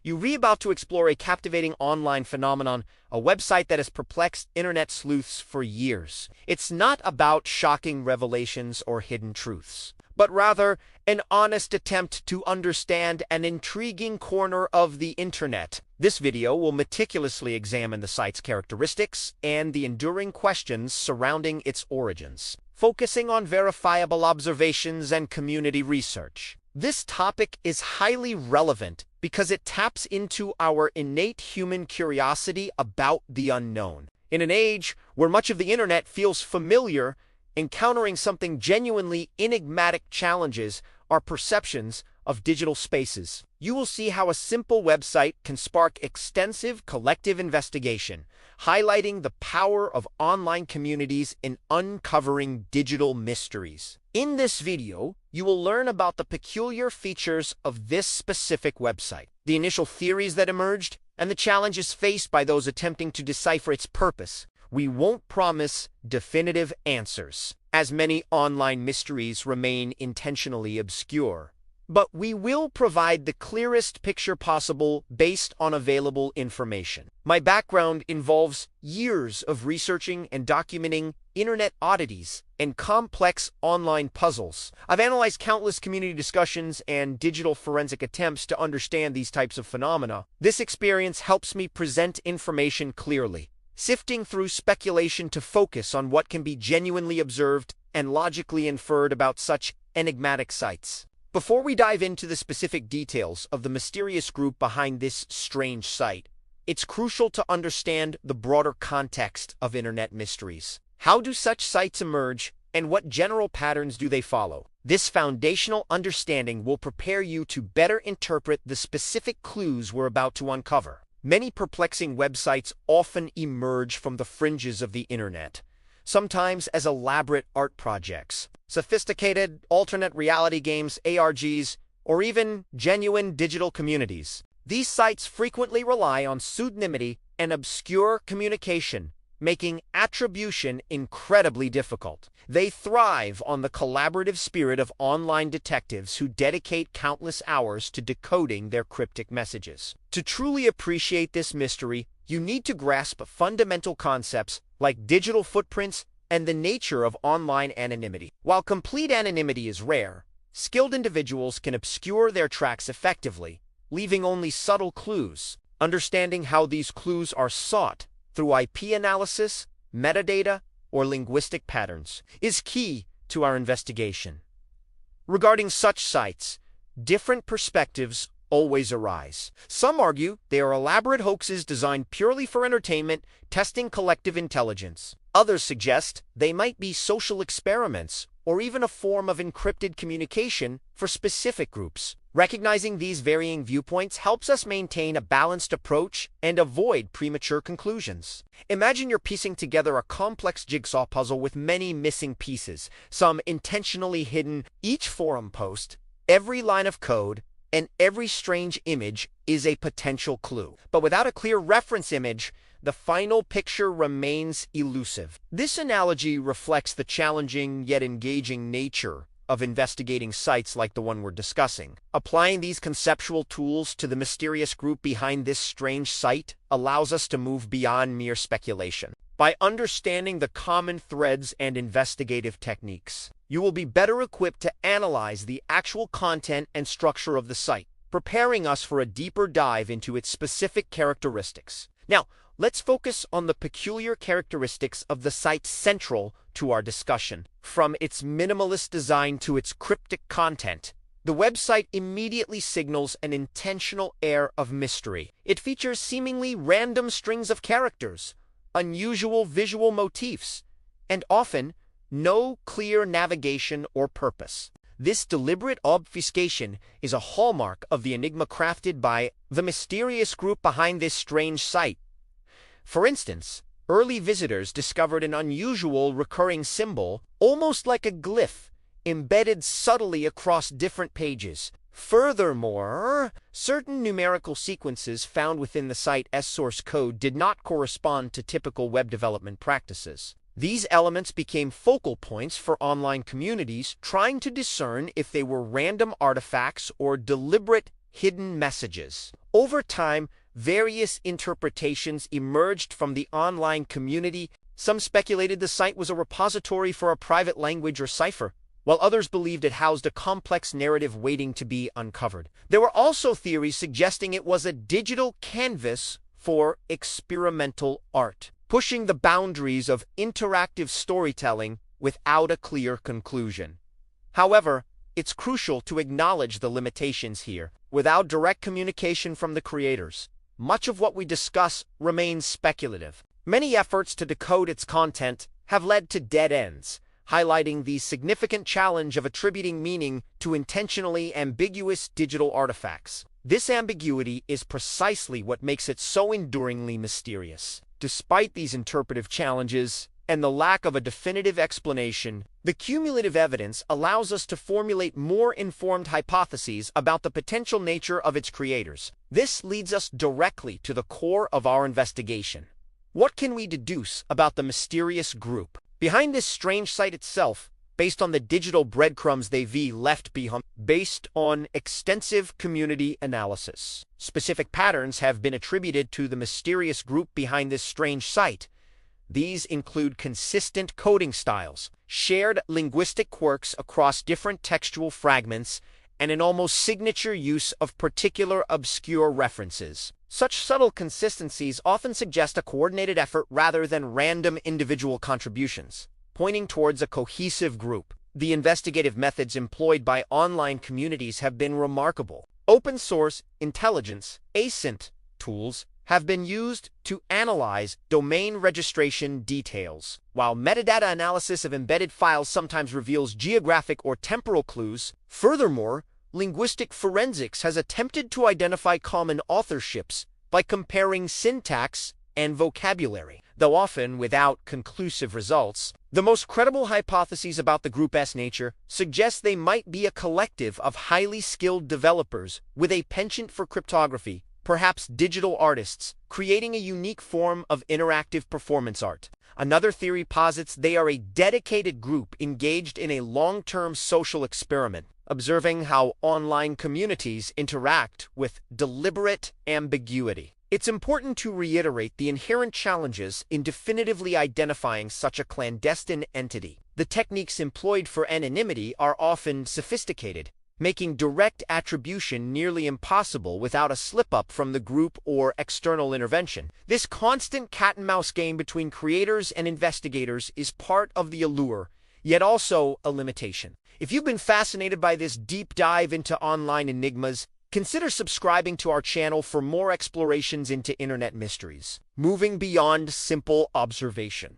You're about to explore a captivating online phenomenon, a website that has perplexed internet sleuths for years. It's not about shocking revelations or hidden truths, but rather an honest attempt to understand an intriguing corner of the internet. This video will meticulously examine the site's characteristics and the enduring questions surrounding its origins, focusing on verifiable observations and community research. This topic is highly relevant because it taps into our innate human curiosity about the unknown. In an age where much of the internet feels familiar, encountering something genuinely enigmatic challenges our perceptions of digital spaces. You will see how a simple website can spark extensive collective investigation, highlighting the power of online communities in uncovering digital mysteries. In this video, you will learn about the peculiar features of this specific website, the initial theories that emerged, and the challenges faced by those attempting to decipher its purpose. We won't promise definitive answers, as many online mysteries remain intentionally obscure. But we will provide the clearest picture possible based on available information. My background involves years of researching and documenting internet oddities and complex online puzzles. I've analyzed countless community discussions and digital forensic attempts to understand these types of phenomena. This experience helps me present information clearly, sifting through speculation to focus on what can be genuinely observed and logically inferred about such enigmatic sites. Before we dive into the specific details of the mysterious group behind this strange site, it's crucial to understand the broader context of internet mysteries. How do such sites emerge, and what general patterns do they follow? This foundational understanding will prepare you to better interpret the specific clues we're about to uncover. Many perplexing websites often emerge from the fringes of the internet, sometimes as elaborate art projects, sophisticated alternate reality games, ARGs, or even genuine digital communities. These sites frequently rely on pseudonymity and obscure communication, making attribution incredibly difficult. They thrive on the collaborative spirit of online detectives who dedicate countless hours to decoding their cryptic messages. To truly appreciate this mystery, you need to grasp fundamental concepts like digital footprints and the nature of online anonymity. While complete anonymity is rare, skilled individuals can obscure their tracks effectively, leaving only subtle clues. Understanding how these clues are sought through IP analysis, metadata, or linguistic patterns is key to our investigation. Regarding such sites, different perspectives always arise. Some argue they are elaborate hoaxes designed purely for entertainment, testing collective intelligence. Others suggest they might be social experiments or even a form of encrypted communication for specific groups. Recognizing these varying viewpoints helps us maintain a balanced approach and avoid premature conclusions. Imagine you're piecing together a complex jigsaw puzzle with many missing pieces, some intentionally hidden. Each forum post, every line of code, and every strange image is a potential clue. But without a clear reference image, the final picture remains elusive. This analogy reflects the challenging yet engaging nature of investigating sites like the one we're discussing. Applying these conceptual tools to the mysterious group behind this strange site allows us to move beyond mere speculation. By understanding the common threads and investigative techniques, you will be better equipped to analyze the actual content and structure of the site, preparing us for a deeper dive into its specific characteristics. Now, let's focus on the peculiar characteristics of the site central to our discussion. From its minimalist design to its cryptic content, the website immediately signals an intentional air of mystery. It features seemingly random strings of characters, unusual visual motifs, and often no clear navigation or purpose. This deliberate obfuscation is a hallmark of the enigma crafted by the mysterious group behind this strange site. For instance, early visitors discovered an unusual recurring symbol, almost like a glyph, embedded subtly across different pages. Furthermore, certain numerical sequences found within the site's source code did not correspond to typical web development practices. These elements became focal points for online communities trying to discern if they were random artifacts or deliberate hidden messages. Over time, various interpretations emerged from the online community. Some speculated the site was a repository for a private language or cipher, while others believed it housed a complex narrative waiting to be uncovered. There were also theories suggesting it was a digital canvas for experimental art, pushing the boundaries of interactive storytelling without a clear conclusion. However, it's crucial to acknowledge the limitations here. Without direct communication from the creators, much of what we discuss remains speculative. Many efforts to decode its content have led to dead ends, highlighting the significant challenge of attributing meaning to intentionally ambiguous digital artifacts. This ambiguity is precisely what makes it so enduringly mysterious. Despite these interpretive challenges and the lack of a definitive explanation, the cumulative evidence allows us to formulate more informed hypotheses about the potential nature of its creators. This leads us directly to the core of our investigation. What can we deduce about the mysterious group behind this strange site itself, based on the digital breadcrumbs they've left behind? Based on extensive community analysis, specific patterns have been attributed to the mysterious group behind this strange site. These include consistent coding styles, shared linguistic quirks across different textual fragments, and an almost signature use of particular obscure references. Such subtle consistencies often suggest a coordinated effort rather than random individual contributions, pointing towards a cohesive group. The investigative methods employed by online communities have been remarkable. Open-source intelligence (ASINT) tools have been used to analyze domain registration details, while metadata analysis of embedded files sometimes reveals geographic or temporal clues. Furthermore, linguistic forensics has attempted to identify common authorships by comparing syntax and vocabulary, though often without conclusive results. The most credible hypotheses about the group's nature suggest they might be a collective of highly skilled developers with a penchant for cryptography, perhaps digital artists, creating a unique form of interactive performance art. Another theory posits they are a dedicated group engaged in a long-term social experiment, observing how online communities interact with deliberate ambiguity. It's important to reiterate the inherent challenges in definitively identifying such a clandestine entity. The techniques employed for anonymity are often sophisticated, making direct attribution nearly impossible without a slip-up from the group or external intervention. This constant cat-and-mouse game between creators and investigators is part of the allure, yet also a limitation. If you've been fascinated by this deep dive into online enigmas, consider subscribing to our channel for more explorations into internet mysteries. Moving beyond simple observation,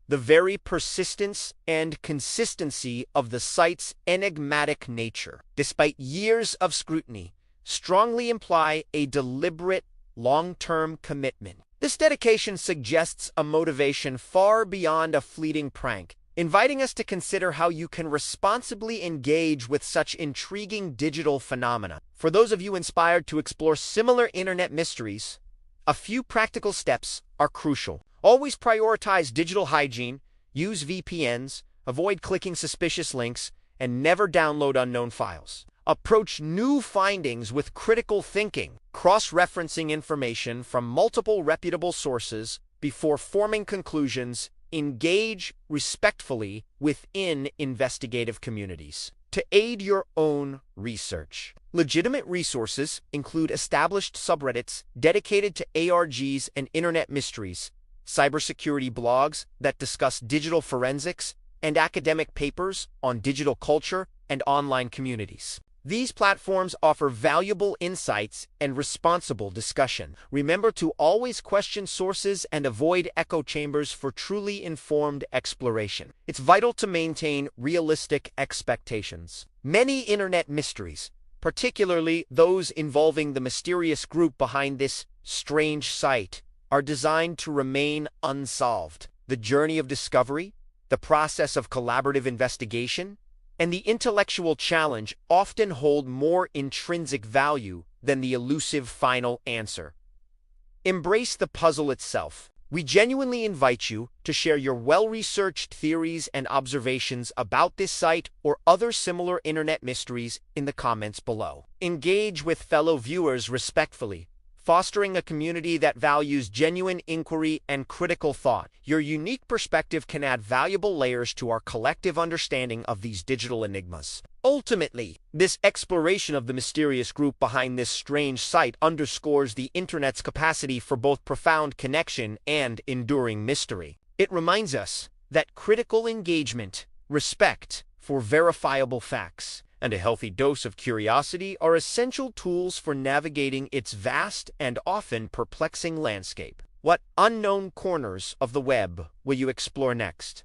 the very persistence and consistency of the site's enigmatic nature, despite years of scrutiny, strongly imply a deliberate, long-term commitment. This dedication suggests a motivation far beyond a fleeting prank, inviting us to consider how you can responsibly engage with such intriguing digital phenomena. For those of you inspired to explore similar internet mysteries, a few practical steps are crucial. Always prioritize digital hygiene, use VPNs, avoid clicking suspicious links, and never download unknown files. Approach new findings with critical thinking, cross-referencing information from multiple reputable sources before forming conclusions. Engage respectfully within investigative communities. To aid your own research, legitimate resources include established subreddits dedicated to ARGs and internet mysteries, cybersecurity blogs that discuss digital forensics, and academic papers on digital culture and online communities. These platforms offer valuable insights and responsible discussion. Remember to always question sources and avoid echo chambers for truly informed exploration. It's vital to maintain realistic expectations. Many internet mysteries, particularly those involving the mysterious group behind this strange site, are designed to remain unsolved. The journey of discovery, the process of collaborative investigation, and the intellectual challenge often hold more intrinsic value than the elusive final answer. Embrace the puzzle itself. We genuinely invite you to share your well-researched theories and observations about this site or other similar internet mysteries in the comments below. Engage with fellow viewers respectfully, fostering a community that values genuine inquiry and critical thought. Your unique perspective can add valuable layers to our collective understanding of these digital enigmas. Ultimately, this exploration of the mysterious group behind this strange site underscores the internet's capacity for both profound connection and enduring mystery. It reminds us that critical engagement, respect for verifiable facts, and a healthy dose of curiosity are essential tools for navigating its vast and often perplexing landscape. What unknown corners of the web will you explore next?